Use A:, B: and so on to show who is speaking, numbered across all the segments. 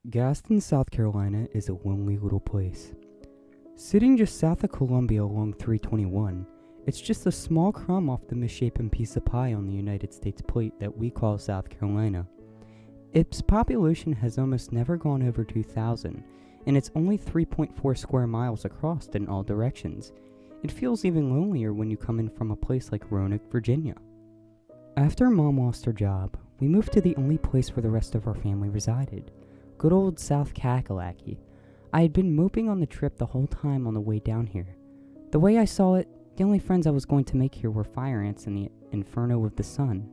A: Gaston, South Carolina is a lonely little place. Sitting just south of Columbia along 321, it's just a small crumb off the misshapen piece of pie on the United States plate that we call South Carolina. Its population has almost never gone over 2,000, and it's only 3.4 square miles across in all directions. It feels even lonelier when you come in from a place like Roanoke, Virginia. After Mom lost her job, we moved to the only place where the rest of our family resided. Good old South Kakalaki. I had been moping on the trip the whole time on the way down here. The way I saw it, the only friends I was going to make here were fire ants in the inferno of the sun.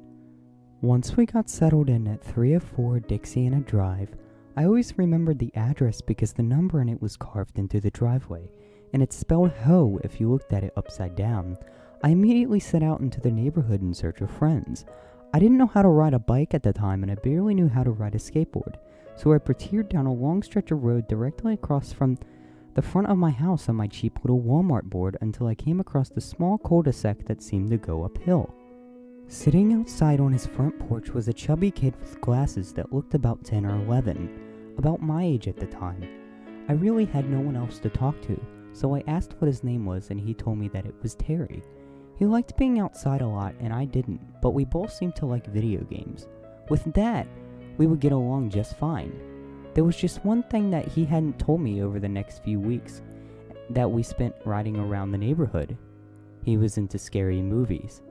A: Once we got settled in at 304 Dixiana Drive, I always remembered the address because the number in it was carved into the driveway, and it spelled ho if you looked at it upside down. I immediately set out into the neighborhood in search of friends. I didn't know how to ride a bike at the time, and I barely knew how to ride a skateboard. So I proceeded down a long stretch of road directly across from the front of my house on my cheap little Walmart board until I came across the small cul-de-sac that seemed to go uphill. Sitting outside on his front porch was a chubby kid with glasses that looked about 10 or 11, about my age at the time. I really had no one else to talk to, so I asked what his name was and he told me that it was Terry. He liked being outside a lot and I didn't, but we both seemed to like video games. With that, we would get along just fine. There was just one thing that he hadn't told me over the next few weeks that we spent riding around the neighborhood. He was into scary movies.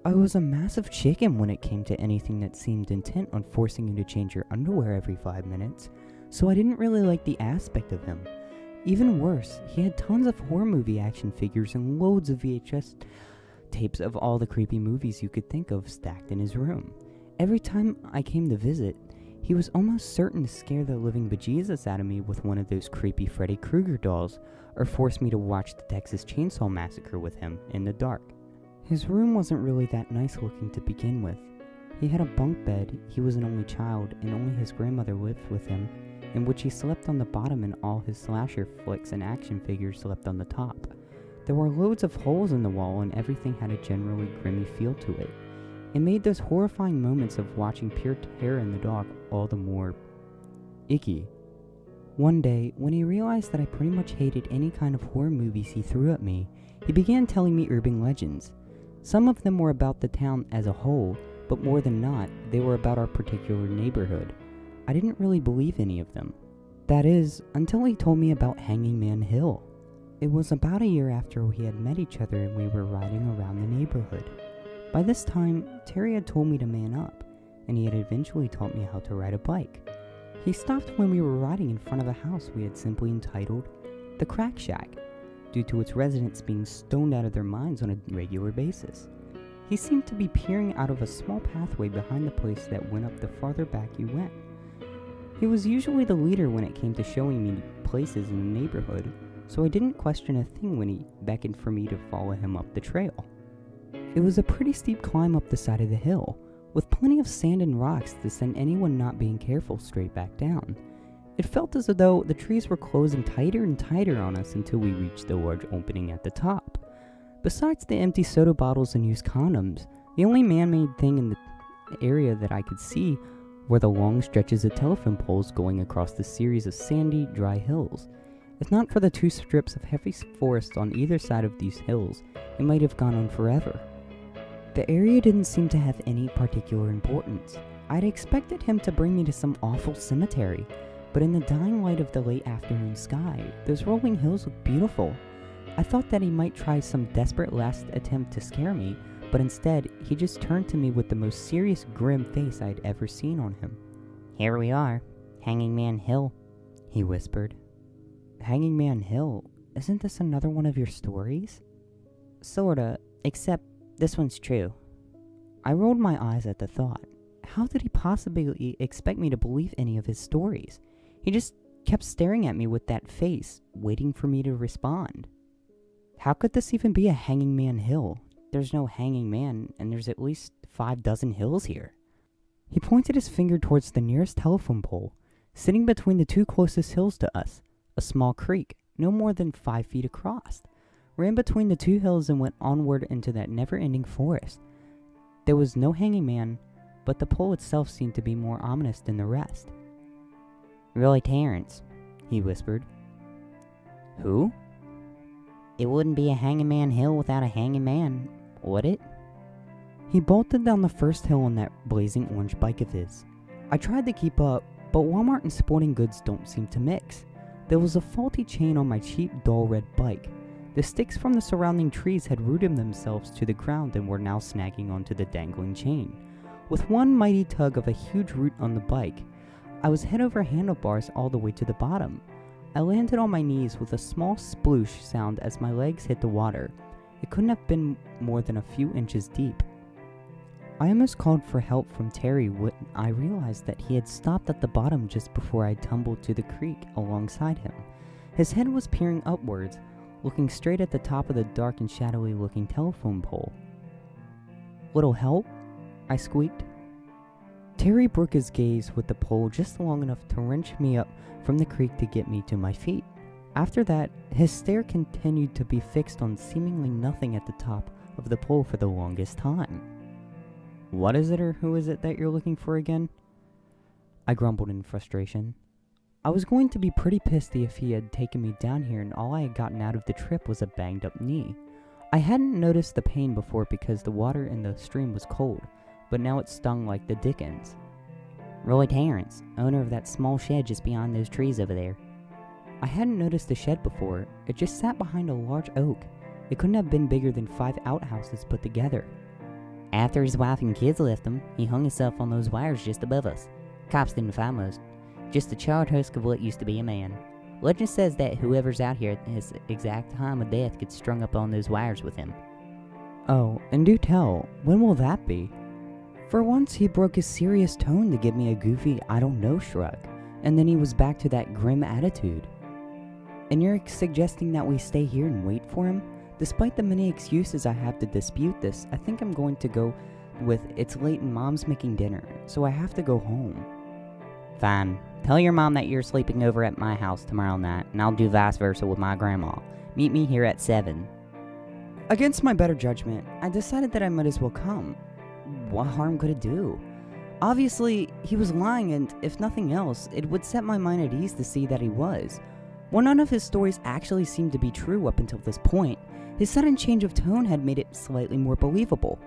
A: I was a massive chicken when it came to anything that seemed intent on forcing you to change your underwear every 5 minutes, so I didn't really like the aspect of him. Even worse, he had tons of horror movie action figures and loads of VHS tapes of all the creepy movies you could think of stacked in his room. Every time I came to visit, he was almost certain to scare the living bejesus out of me with one of those creepy Freddy Krueger dolls, or force me to watch the Texas Chainsaw Massacre with him in the dark. His room wasn't really that nice looking to begin with. He had a bunk bed, he was an only child, and only his grandmother lived with him, in which he slept on the bottom and all his slasher flicks and action figures slept on the top. There were loads of holes in the wall and everything had a generally grimy feel to it. It made those horrifying moments of watching pure terror in the dark all the more icky. One day, when he realized that I pretty much hated any kind of horror movies he threw at me, he began telling me urban legends. Some of them were about the town as a whole, but more than not, they were about our particular neighborhood. I didn't really believe any of them. That is, until he told me about Hanging Man Hill. It was about a year after we had met each other and we were riding around the neighborhood. By this time, Terry had told me to man up, and he had eventually taught me how to ride a bike. He stopped when we were riding in front of a house we had simply entitled The Crack Shack, due to its residents being stoned out of their minds on a regular basis. He seemed to be peering out of a small pathway behind the place that went up the farther back you went. He was usually the leader when it came to showing me places in the neighborhood, so I didn't question a thing when he beckoned for me to follow him up the trail. It was a pretty steep climb up the side of the hill, with plenty of sand and rocks to send anyone not being careful straight back down. It felt as though the trees were closing tighter and tighter on us until we reached the large opening at the top. Besides the empty soda bottles and used condoms, the only man-made thing in the area that I could see were the long stretches of telephone poles going across the series of sandy, dry hills. If not for the 2 strips of heavy forest on either side of these hills, it might have gone on forever. The area didn't seem to have any particular importance. I'd expected him to bring me to some awful cemetery, but in the dying light of the late afternoon sky, those rolling hills looked beautiful. I thought that he might try some desperate last attempt to scare me, but instead, he just turned to me with the most serious, grim face I'd ever seen on him. "Here we are, Hanging Man Hill," he whispered. "Hanging Man Hill? Isn't this another one of your stories?" "Sorta, except this one's true." I rolled my eyes at the thought. How did he possibly expect me to believe any of his stories? He just kept staring at me with that face, waiting for me to respond. How could this even be a Hanging Man Hill? There's no hanging man, and there's at least 5 dozen hills here. He pointed his finger towards the nearest telephone pole, sitting between the 2 closest hills to us. A small creek, no more than 5 feet across, ran between the 2 hills and went onward into that never-ending forest. There was no hanging man, but the pole itself seemed to be more ominous than the rest.
B: Roy Terrence,
A: he whispered. Who?
B: It wouldn't be a hanging man hill without a hanging man, would it?
A: He bolted down the first hill on that blazing orange bike of his. I tried to keep up, but Walmart and sporting goods don't seem to mix. There was a faulty chain on my cheap, dull red bike. The sticks from the surrounding trees had rooted themselves to the ground and were now snagging onto the dangling chain. With one mighty tug of a huge root on the bike, I was head over handlebars all the way to the bottom. I landed on my knees with a small sploosh sound as my legs hit the water. It couldn't have been more than a few inches deep. I almost called for help from Terry when I realized that he had stopped at the bottom just before I tumbled to the creek alongside him. His head was peering upwards, looking straight at the top of the dark and shadowy looking telephone pole. "Little help?" I squeaked. Terry broke his gaze with the pole just long enough to wrench me up from the creek to get me to my feet. After that, his stare continued to be fixed on seemingly nothing at the top of the pole for the longest time. "What is it or who is it that you're looking for again?" I grumbled in frustration. I was going to be pretty pissed if he had taken me down here and all I had gotten out of the trip was a banged up knee. I hadn't noticed the pain before because the water in the stream was cold, but now it stung like the dickens.
B: Roy Terrence, owner of that small shed just beyond those trees over there.
A: I hadn't noticed the shed before. It just sat behind a large oak. It couldn't have been bigger than 5 outhouses put together.
B: After his wife and kids left him, he hung himself on those wires just above us. Cops didn't find most. Just a charred husk of what used to be a man. Legend says that whoever's out here at his exact time of death gets strung up on those wires with him.
A: Oh, and do tell, when will that be? For once, he broke his serious tone to give me a goofy, I don't know shrug, and then he was back to that grim attitude. And you're suggesting that we stay here and wait for him? Despite the many excuses I have to dispute this, I think I'm going to go with it's late and Mom's making dinner, so I have to go home.
B: Fine. Tell your mom that you're sleeping over at my house tomorrow night, and I'll do vice versa with my grandma. Meet me here at 7.
A: Against my better judgment, I decided that I might as well come. What harm could it do? Obviously, he was lying, and if nothing else, it would set my mind at ease to see that he was. While none of his stories actually seemed to be true up until this point, his sudden change of tone had made it slightly more believable.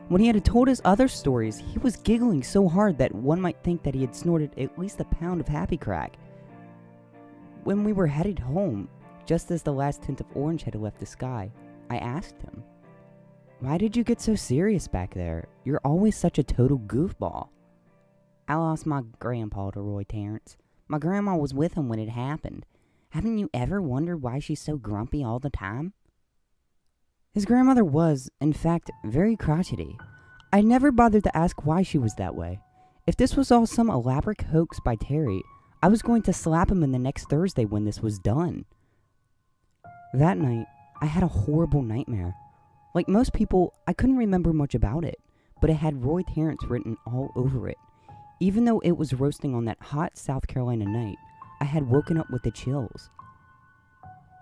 A: When he had told his other stories, he was giggling so hard that one might think that he had snorted at least a pound of happy crack. When we were headed home, just as the last tint of orange had left the sky, I asked him, "Why did you get so serious back there? You're always such a total goofball."
B: "I lost my grandpa to Roy Terrence. My grandma was with him when it happened. Haven't you ever wondered why she's so grumpy all the time?"
A: His grandmother was, in fact, very crotchety. I never bothered to ask why she was that way. If this was all some elaborate hoax by Terry, I was going to slap him in the next Thursday when this was done. That night, I had a horrible nightmare. Like most people, I couldn't remember much about it, but it had Roy Terrence written all over it. Even though it was roasting on that hot South Carolina night, I had woken up with the chills.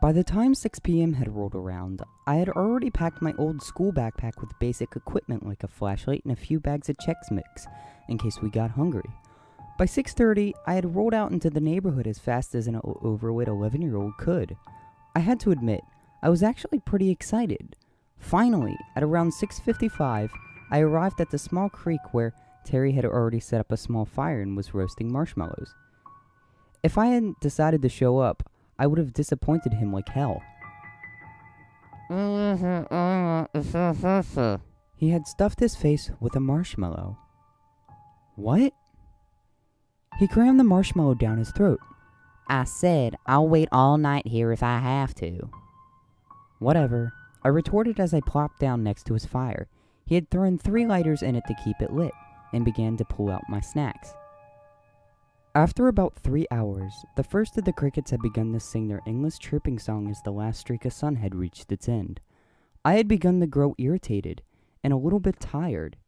A: By the time 6 p.m. had rolled around, I had already packed my old school backpack with basic equipment like a flashlight and a few bags of Chex Mix, in case we got hungry. By 6:30, I had rolled out into the neighborhood as fast as an overweight 11-year-old could. I had to admit, I was actually pretty excited. Finally, at around 6:55, I arrived at the small creek where Terry had already set up a small fire and was roasting marshmallows. If I hadn't decided to show up, I would have disappointed him like hell. He had stuffed his face with a marshmallow. What? He crammed the marshmallow down his throat.
B: "I said I'll wait all night here if I have to."
A: Whatever, I retorted as I plopped down next to his fire. He had thrown 3 lighters in it to keep it lit, and began to pull out my snacks. After about 3 hours, the first of the crickets had begun to sing their endless chirping song as the last streak of sun had reached its end. I had begun to grow irritated, and a little bit tired.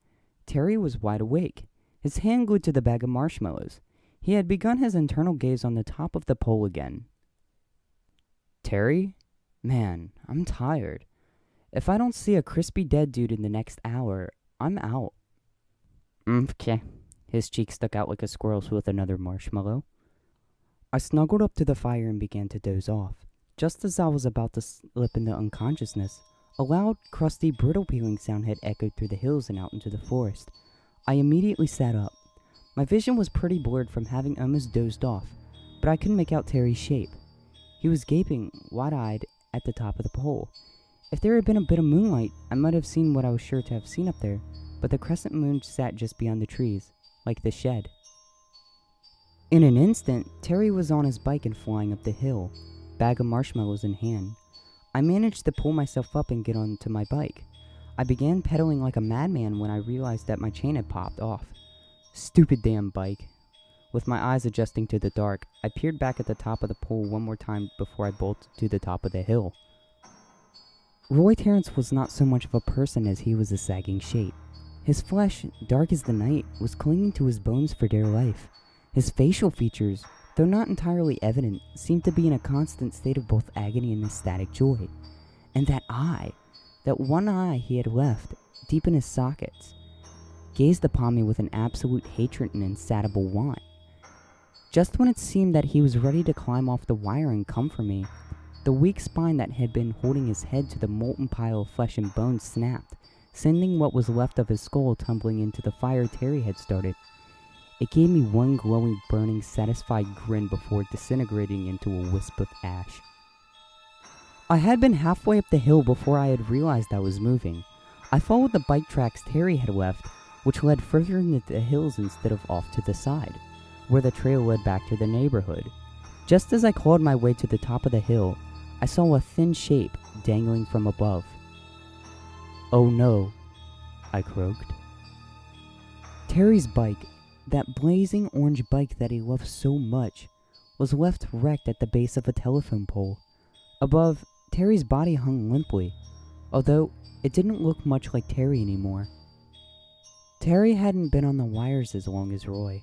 A: Terry was wide awake, his hand glued to the bag of marshmallows. He had begun his internal gaze on the top of the pole again. "Terry? Man, I'm tired. If I don't see a crispy dead dude in the next hour, I'm out."
B: Okay.
A: His cheek stuck out like a squirrel's with another marshmallow. I snuggled up to the fire and began to doze off. Just as I was about to slip into unconsciousness, a loud, crusty, brittle peeling sound had echoed through the hills and out into the forest. I immediately sat up. My vision was pretty blurred from having almost dozed off, but I couldn't make out Terry's shape. He was gaping, wide-eyed, at the top of the pole. If there had been a bit of moonlight, I might have seen what I was sure to have seen up there, but the crescent moon sat just beyond the trees, like the shed. In an instant, Terry was on his bike and flying up the hill, bag of marshmallows in hand. I managed to pull myself up and get onto my bike. I began pedaling like a madman when I realized that my chain had popped off. Stupid damn bike. With my eyes adjusting to the dark, I peered back at the top of the pole one more time before I bolted to the top of the hill. Roy Terrence was not so much of a person as he was a sagging shape. His flesh, dark as the night, was clinging to his bones for dear life. His facial features, though not entirely evident, seemed to be in a constant state of both agony and ecstatic joy. And that eye, that one eye he had left, deep in his sockets, gazed upon me with an absolute hatred and insatiable want. Just when it seemed that he was ready to climb off the wire and come for me, the weak spine that had been holding his head to the molten pile of flesh and bones snapped, sending what was left of his skull tumbling into the fire Terry had started. It gave me one glowing, burning, satisfied grin before disintegrating into a wisp of ash. I had been halfway up the hill before I had realized I was moving. I followed the bike tracks Terry had left, which led further into the hills instead of off to the side, where the trail led back to the neighborhood. Just as I clawed my way to the top of the hill, I saw a thin shape dangling from above. "Oh no," I croaked. Terry's bike, that blazing orange bike that he loved so much, was left wrecked at the base of a telephone pole. Above, Terry's body hung limply, although it didn't look much like Terry anymore. Terry hadn't been on the wires as long as Roy,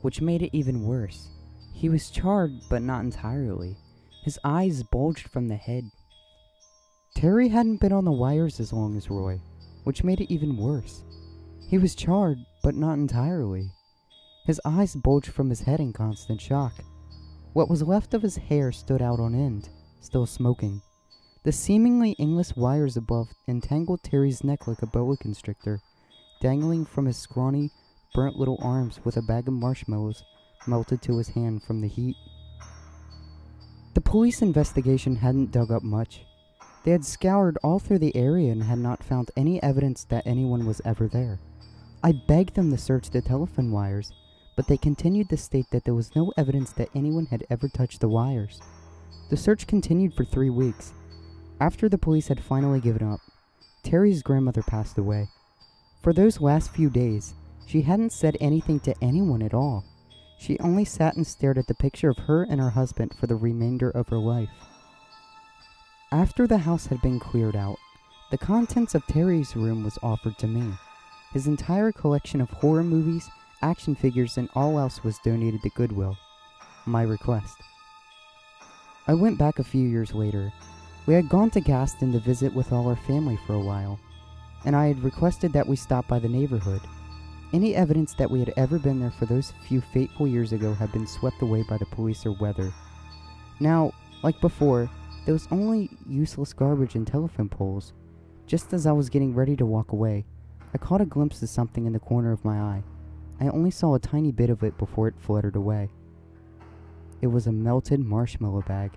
A: which made it even worse. He was charred, but not entirely. His eyes bulged from the head. Terry hadn't been on the wires as long as Roy, which made it even worse. He was charred, but not entirely. His eyes bulged from his head in constant shock. What was left of his hair stood out on end, still smoking. The seemingly endless wires above entangled Terry's neck like a boa constrictor, dangling from his scrawny, burnt little arms with a bag of marshmallows melted to his hand from the heat. The police investigation hadn't dug up much. They had scoured all through the area and had not found any evidence that anyone was ever there. I begged them to search the telephone wires, but they continued to state that there was no evidence that anyone had ever touched the wires. The search continued for 3 weeks. After the police had finally given up, Terry's grandmother passed away. For those last few days, she hadn't said anything to anyone at all. She only sat and stared at the picture of her and her husband for the remainder of her life. After the house had been cleared out, the contents of Terry's room was offered to me. His entire collection of horror movies, action figures, and all else was donated to Goodwill. My request. I went back a few years later. We had gone to Gaston to visit with all our family for a while, and I had requested that we stop by the neighborhood. Any evidence that we had ever been there for those few fateful years ago had been swept away by the police or weather. Now, like before, there was only useless garbage and telephone poles. Just as I was getting ready to walk away, I caught a glimpse of something in the corner of my eye. I only saw a tiny bit of it before it fluttered away. It was a melted marshmallow bag.